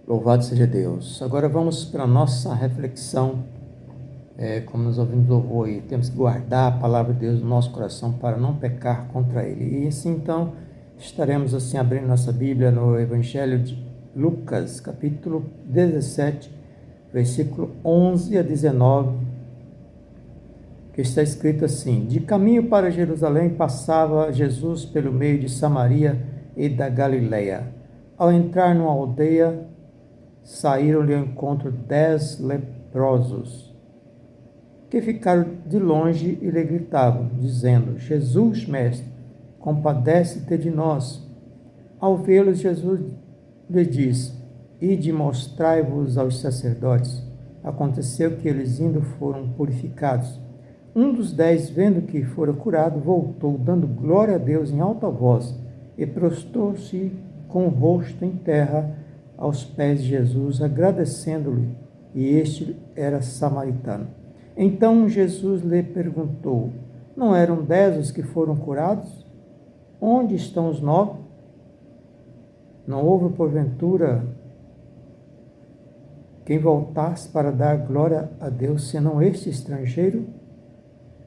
Louvado seja Deus. Agora vamos para a nossa reflexão. Como nós ouvimos louvor aí, temos que guardar a palavra de Deus no nosso coração para não pecar contra Ele. E assim então estaremos assim abrindo nossa Bíblia no Evangelho de Lucas, capítulo 17, versículo 11 a 19, que está escrito assim: De caminho para Jerusalém passava Jesus pelo meio de Samaria e da Galileia. Ao entrar numa aldeia, saíram-lhe ao encontro 10 leprosos, que ficaram de longe e lhe gritavam, dizendo: Jesus, mestre, compadece-te de nós. Ao vê-los, Jesus lhe disse: Ide mostrai-vos aos sacerdotes. Aconteceu que eles indo foram purificados. Um dos 10, vendo que fora curado, voltou, dando glória a Deus em alta voz, e prostrou-se com o rosto em terra aos pés de Jesus, agradecendo-lhe, e este era samaritano. Então Jesus lhe perguntou: Não eram 10 os que foram curados? Onde estão os 9? Não houve, porventura, quem voltasse para dar glória a Deus, senão este estrangeiro?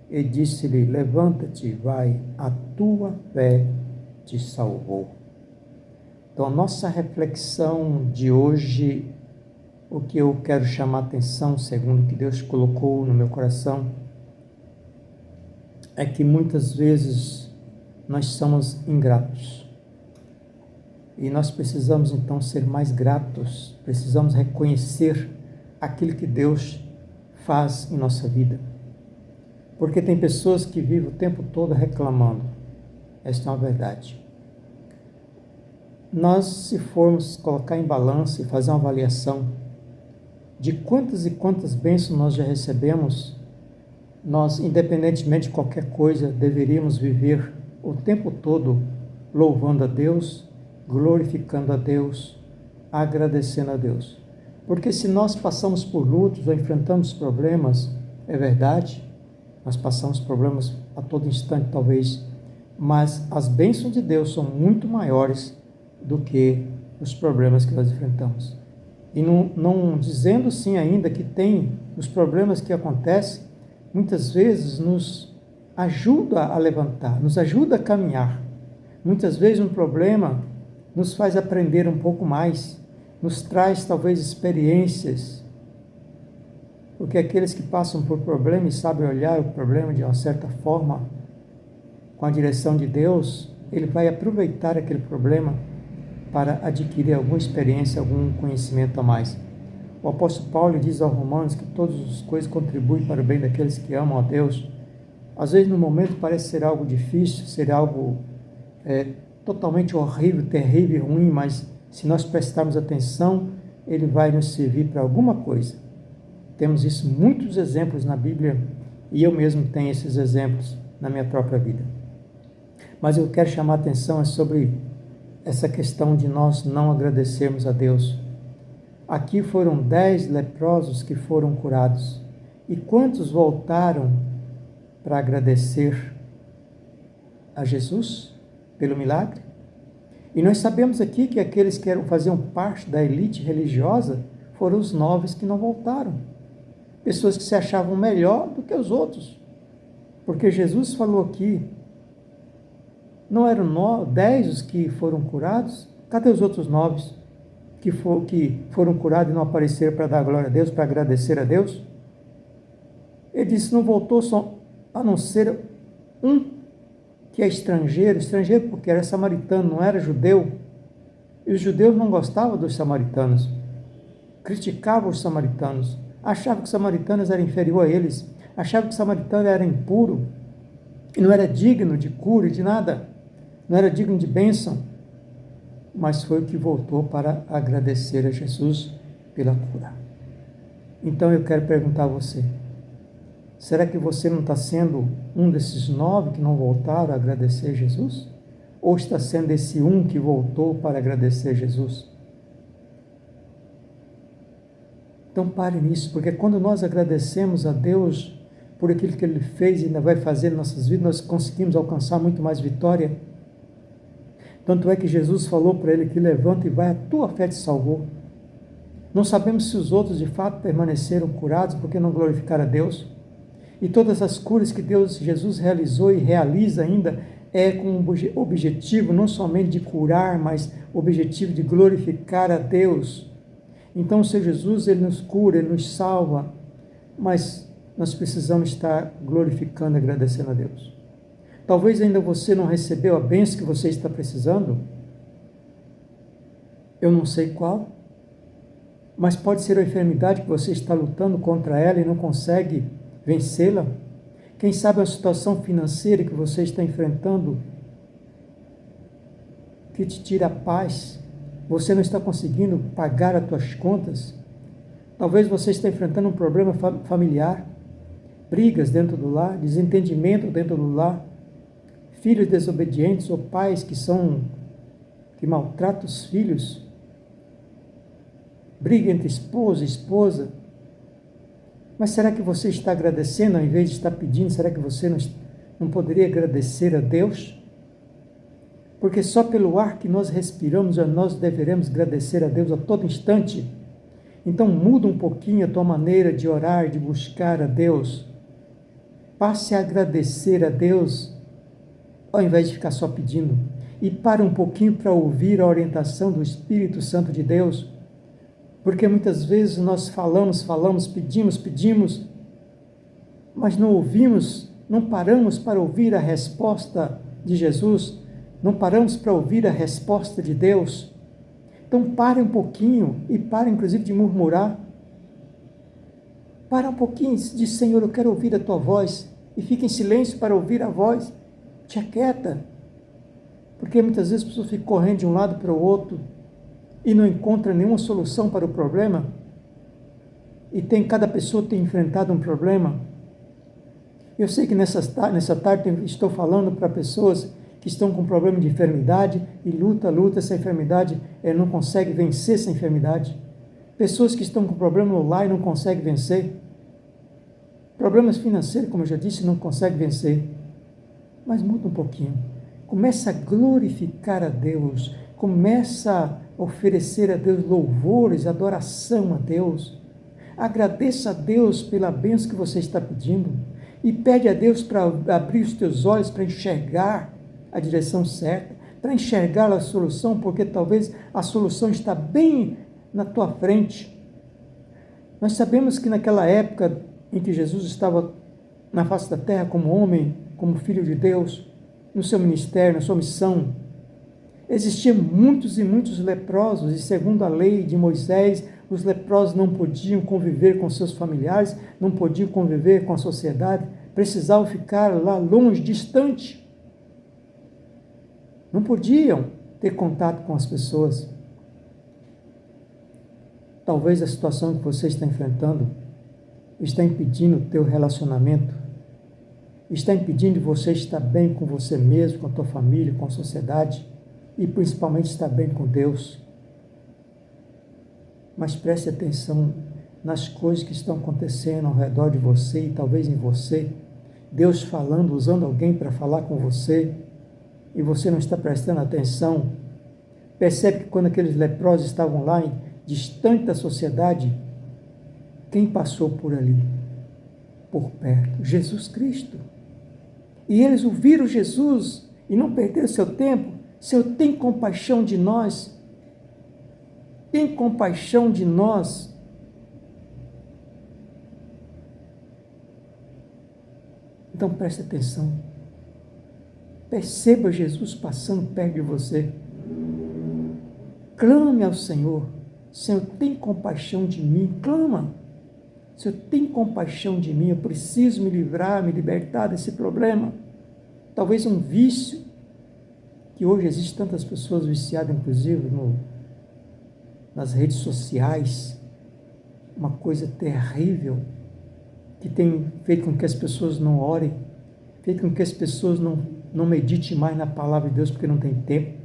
E disse-lhe: Levanta-te, vai, a tua fé te salvou. Então, a nossa reflexão de hoje, o que eu quero chamar a atenção, segundo o que Deus colocou no meu coração, é que muitas vezes nós somos ingratos. E nós precisamos então ser mais gratos, precisamos reconhecer aquilo que Deus faz em nossa vida. Porque tem pessoas que vivem o tempo todo reclamando. Esta é uma verdade. Nós, se formos colocar em balança e fazer uma avaliação de quantas e quantas bênçãos nós já recebemos, nós, independentemente de qualquer coisa, deveríamos viver o tempo todo louvando a Deus, glorificando a Deus, agradecendo a Deus. Porque se nós passamos por lutas ou enfrentamos problemas, é verdade, nós passamos problemas a todo instante talvez, mas as bênçãos de Deus são muito maiores do que os problemas que nós enfrentamos. E não dizendo sim ainda que tem os problemas que acontecem, muitas vezes nos ajuda a levantar, nos ajuda a caminhar. Muitas vezes um problema nos faz aprender um pouco mais, nos traz talvez experiências, porque aqueles que passam por problemas e sabem olhar o problema de uma certa forma, com a direção de Deus, ele vai aproveitar aquele problema para adquirir alguma experiência, algum conhecimento a mais. O apóstolo Paulo diz aos Romanos que todas as coisas contribuem para o bem daqueles que amam a Deus. Às vezes no momento parece ser algo difícil, ser algo totalmente horrível, terrível, ruim, mas se nós prestarmos atenção, ele vai nos servir para alguma coisa. Temos isso, muitos exemplos na Bíblia, e eu mesmo tenho esses exemplos na minha própria vida. Mas eu quero chamar a atenção sobre essa questão de nós não agradecermos a Deus. Aqui foram 10 leprosos que foram curados. E quantos voltaram para agradecer a Jesus pelo milagre? E nós sabemos aqui que aqueles que faziam parte da elite religiosa foram os 9 que não voltaram. Pessoas que se achavam melhor do que os outros. Porque Jesus falou aqui, não eram 10 os que foram curados? Cadê os outros 9 que foram curados e não apareceram para dar glória a Deus, para agradecer a Deus? Ele disse, não voltou só a não ser um que é estrangeiro porque era samaritano, não era judeu. E os judeus não gostavam dos samaritanos, criticavam os samaritanos, achavam que os samaritanos eram inferiores a eles, achavam que o samaritano era impuro, e não era digno de cura e de nada, não era digno de bênção, mas foi o que voltou para agradecer a Jesus pela cura. Então eu quero perguntar a você, será que você não está sendo um desses 9 que não voltaram a agradecer a Jesus? Ou está sendo esse um que voltou para agradecer a Jesus? Então pare nisso, porque quando nós agradecemos a Deus por aquilo que Ele fez e ainda vai fazer em nossas vidas, nós conseguimos alcançar muito mais vitória. Tanto é que Jesus falou para ele que levanta e vai, a tua fé te salvou. Não sabemos se os outros de fato permaneceram curados porque não glorificaram a Deus. E todas as curas que Jesus realizou e realiza ainda é com o objetivo não somente de curar, mas o objetivo de glorificar a Deus. Então o Senhor Jesus, Ele nos cura, Ele nos salva, mas nós precisamos estar glorificando e agradecendo a Deus. Talvez ainda você não recebeu a bênção que você está precisando. Eu não sei qual, mas pode ser a enfermidade que você está lutando contra ela e não consegue vencê-la. Quem sabe a situação financeira que você está enfrentando que te tira a paz. Você não está conseguindo pagar as suas contas. Talvez você esteja enfrentando um problema familiar, brigas dentro do lar, desentendimento dentro do lar, filhos desobedientes ou pais que maltratam os filhos, briga entre esposo e esposa. Mas será que você está agradecendo ao invés de estar pedindo? Será que você não poderia agradecer a Deus? Porque só pelo ar que nós respiramos, nós deveremos agradecer a Deus a todo instante. Então muda um pouquinho a tua maneira de orar, de buscar a Deus. Passe a agradecer a Deus, ao invés de ficar só pedindo. E pare um pouquinho para ouvir a orientação do Espírito Santo de Deus. Porque muitas vezes nós falamos, pedimos, mas não ouvimos, não paramos para ouvir a resposta de Jesus, não paramos para ouvir a resposta de Deus. Então pare um pouquinho e pare inclusive de murmurar. Para um pouquinho e diz: Senhor, eu quero ouvir a tua voz. E fica em silêncio para ouvir a voz. Te aquieta. Porque muitas vezes as pessoas ficam correndo de um lado para o outro e não encontra nenhuma solução para o problema, e cada pessoa tem enfrentado um problema. Eu sei que nessa tarde estou falando para pessoas que estão com problema de enfermidade, e luta, essa enfermidade, não consegue vencer essa enfermidade. Pessoas que estão com problema no lar e não conseguem vencer. Problemas financeiros, como eu já disse, não conseguem vencer. Mas muda um pouquinho. Começa a glorificar a Deus, começa a oferecer a Deus louvores, adoração a Deus. Agradeça a Deus pela bênção que você está pedindo e pede a Deus para abrir os teus olhos para enxergar a direção certa, para enxergar a solução, porque talvez a solução está bem na tua frente. Nós sabemos que naquela época em que Jesus estava na face da terra como homem, como filho de Deus, no seu ministério, na sua missão, existiam muitos e muitos leprosos, e segundo a lei de Moisés, os leprosos não podiam conviver com seus familiares, não podiam conviver com a sociedade, precisavam ficar lá longe, distante. Não podiam ter contato com as pessoas. Talvez a situação que você está enfrentando está impedindo o teu relacionamento, está impedindo você estar bem com você mesmo, com a tua família, com a sociedade, e principalmente estar bem com Deus. Mas preste atenção nas coisas que estão acontecendo ao redor de você e talvez em você. Deus falando, usando alguém para falar com você, e você não está prestando atenção. Percebe que quando aqueles leprosos estavam lá, distante da sociedade, quem passou por ali? Por perto? Jesus Cristo. E eles ouviram Jesus e não perderam seu tempo. Senhor, tem compaixão de nós. Tem compaixão de nós. Então preste atenção. Perceba Jesus passando perto de você. Clame ao Senhor. Senhor, tem compaixão de mim. Clama. Senhor, tem compaixão de mim. Eu preciso me livrar, me libertar desse problema. Talvez um vício, que hoje existem tantas pessoas viciadas, inclusive, nas redes sociais. Uma coisa terrível, que tem feito com que as pessoas não orem, feito com que as pessoas não meditem mais na palavra de Deus, porque não tem tempo,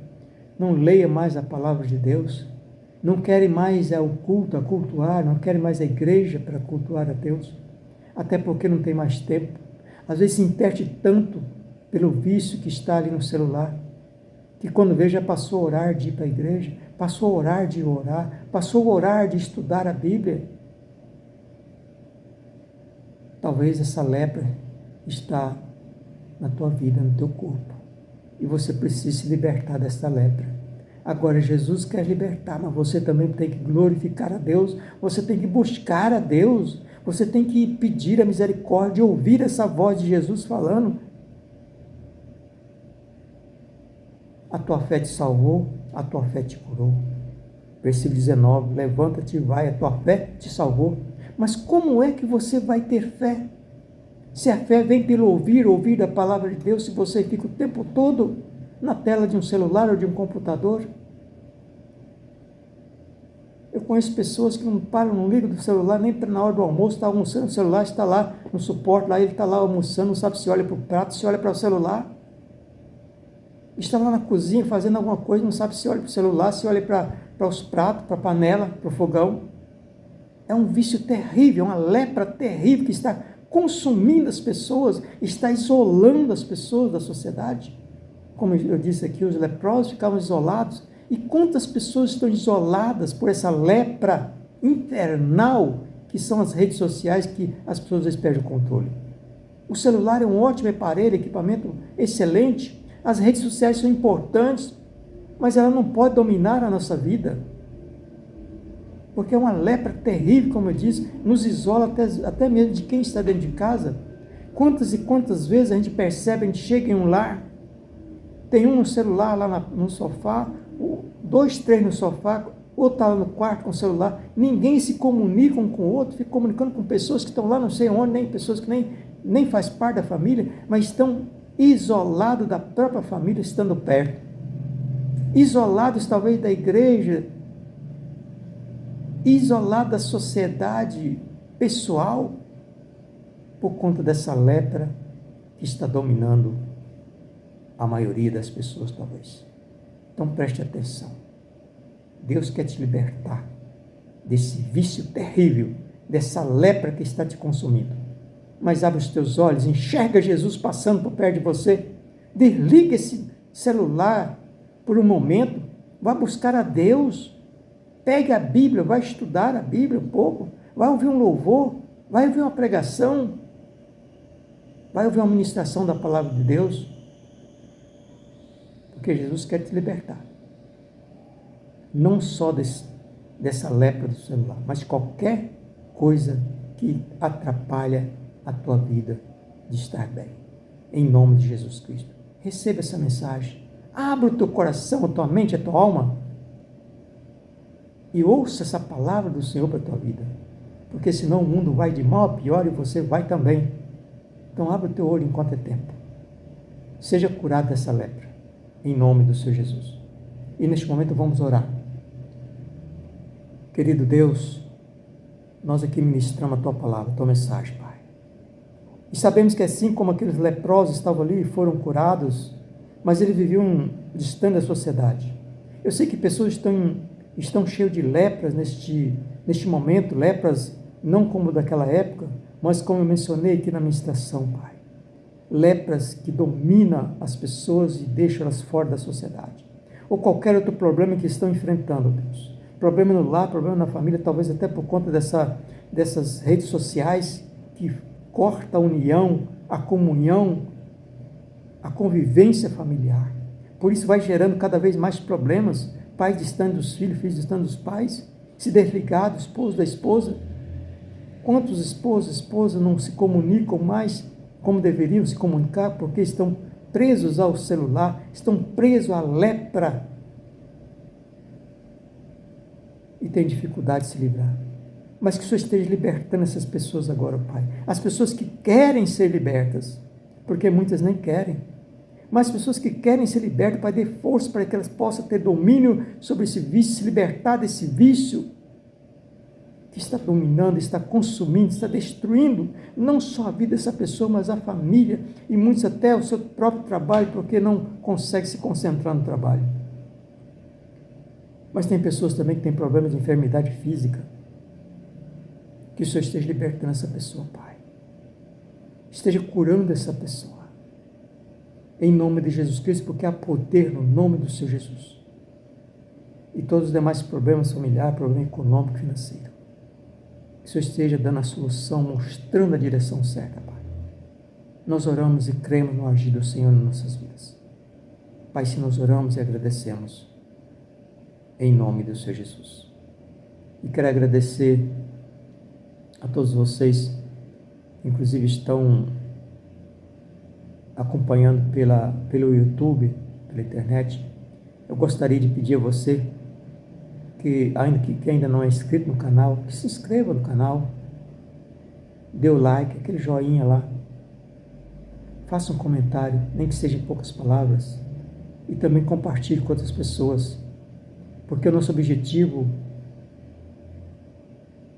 não leia mais a palavra de Deus, não querem mais o culto, a cultuar, não querem mais a igreja para cultuar a Deus, até porque não tem mais tempo. Às vezes se interte tanto pelo vício que está ali no celular, que quando vê já passou a orar de ir para a igreja, passou a orar, passou a orar de estudar a Bíblia. Talvez essa lepra está na tua vida, no teu corpo, e você precisa se libertar dessa lepra. Agora Jesus quer libertar, mas você também tem que glorificar a Deus, você tem que buscar a Deus, você tem que pedir a misericórdia, ouvir essa voz de Jesus falando. A tua fé te salvou, a tua fé te curou. Versículo 19, levanta-te e vai, a tua fé te salvou. Mas como é que você vai ter fé? Se a fé vem pelo ouvir da palavra de Deus, se você fica o tempo todo na tela de um celular ou de um computador. Eu conheço pessoas que não param, não ligam do celular, nem na hora do almoço, está almoçando, o celular está lá no suporte, lá ele está lá almoçando, não sabe se olha para o prato, se olha para o celular. Está lá na cozinha fazendo alguma coisa, não sabe se olha para o celular, se olha para os pratos, para a panela, para o fogão. É um vício terrível, uma lepra terrível que está consumindo as pessoas, está isolando as pessoas da sociedade. Como eu disse aqui, os leprosos ficavam isolados. E quantas pessoas estão isoladas por essa lepra infernal que são as redes sociais, que as pessoas às vezes perdem o controle. O celular é um ótimo aparelho, equipamento excelente. As redes sociais são importantes, mas ela não pode dominar a nossa vida. Porque é uma lepra terrível, como eu disse, nos isola até mesmo de quem está dentro de casa. Quantas e quantas vezes a gente percebe, a gente chega em um lar, tem um no celular lá no sofá, 2, 3 no sofá, outro está lá no quarto com o celular, ninguém se comunica um com o outro, fica comunicando com pessoas que estão lá não sei onde, nem pessoas que nem faz parte da família, mas estão isolados da própria família, estando perto. Isolados talvez da igreja, isolado da sociedade pessoal, por conta dessa lepra que está dominando a maioria das pessoas, talvez. Então preste atenção. Deus quer te libertar desse vício terrível, dessa lepra que está te consumindo. Mas abre os teus olhos, enxerga Jesus passando por perto de você. Desliga esse celular por um momento, vá buscar a Deus. Pegue a Bíblia, vai estudar a Bíblia um pouco, vai ouvir um louvor, vai ouvir uma pregação, vai ouvir uma ministração da palavra de Deus, porque Jesus quer te libertar, não só dessa lepra do celular, mas qualquer coisa que atrapalha a tua vida de estar bem, em nome de Jesus Cristo. Receba essa mensagem, abra o teu coração, a tua mente, a tua alma, e ouça essa palavra do Senhor para a tua vida, porque senão o mundo vai de mal a pior e você vai também. Então abre o teu olho enquanto é tempo. Seja curado dessa lepra, em nome do Senhor Jesus. E neste momento vamos orar. Querido Deus, nós aqui ministramos a tua palavra, a tua mensagem, Pai. E sabemos que assim como aqueles leprosos estavam ali e foram curados, mas eles viviam distante da sociedade. Eu sei que pessoas estão cheios de lepras neste momento, lepras não como daquela época, mas como eu mencionei aqui na ministração, Pai. Lepras que dominam as pessoas e deixam elas fora da sociedade. Ou qualquer outro problema que estão enfrentando, Deus. Problema no lar, problema na família, talvez até por conta dessas redes sociais que corta a união, a comunhão, a convivência familiar. Por isso vai gerando cada vez mais problemas, pais distantes dos filhos, filhos distantes dos pais, se desligados, esposo da esposa. Quantos esposos e esposas não se comunicam mais como deveriam se comunicar, porque estão presos ao celular, estão presos à lepra e têm dificuldade de se livrar. Mas que o Senhor esteja libertando essas pessoas agora, Pai. As pessoas que querem ser libertas, porque muitas nem querem. Mas as pessoas que querem ser libertas, Pai, dê força para que elas possam ter domínio sobre esse vício, se libertar desse vício que está dominando, está consumindo, está destruindo não só a vida dessa pessoa, mas a família e muitos até o seu próprio trabalho, porque não consegue se concentrar no trabalho. Mas tem pessoas também que têm problemas de enfermidade física. Que o Senhor esteja libertando essa pessoa, Pai. Esteja curando essa pessoa. Em nome de Jesus Cristo, porque há poder no nome do Senhor Jesus. e todos os demais problemas familiares, problema econômico, financeiro. Que o Senhor esteja dando a solução, mostrando a direção certa, Pai. Nós oramos e cremos no agir do Senhor nas nossas vidas. Pai, se nós oramos e agradecemos, em nome do Senhor Jesus. E quero agradecer a todos vocês, inclusive estão acompanhando pelo YouTube, pela internet. Eu gostaria de pedir a você que ainda não é inscrito no canal, que se inscreva no canal, dê o like, aquele joinha lá, faça um comentário, nem que seja em poucas palavras, e também compartilhe com outras pessoas, porque o nosso objetivo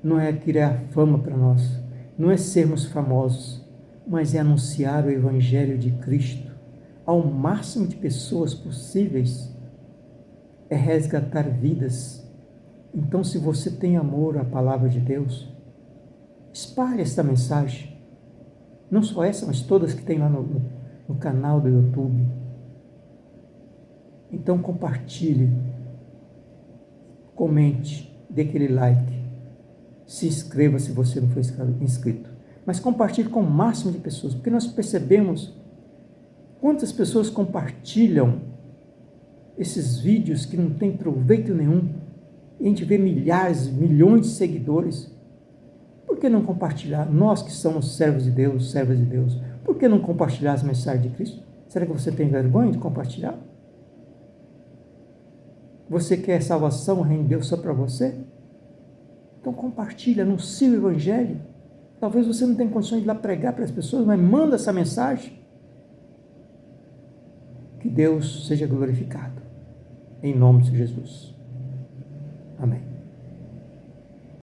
não é criar fama para nós, não é sermos famosos, mas é anunciar o Evangelho de Cristo ao máximo de pessoas possíveis, é resgatar vidas. Então, se você tem amor à palavra de Deus, espalhe esta mensagem, não só essa, mas todas que tem lá no canal do YouTube. Então, compartilhe, comente, dê aquele like, se inscreva se você não for inscrito, mas compartilhe com o máximo de pessoas, porque nós percebemos quantas pessoas compartilham esses vídeos que não têm proveito nenhum. A gente vê milhares, milhões de seguidores. Por que não compartilhar? Nós que somos servos de Deus, servas de Deus, por que não compartilhar as mensagens de Cristo? Será que você tem vergonha de compartilhar? Você quer salvação, o reino de Deus só para você? Então compartilha, anuncie o Evangelho. Talvez você não tenha condições de ir lá pregar para as pessoas, mas manda essa mensagem. Que Deus seja glorificado. Em nome de Jesus. Amém.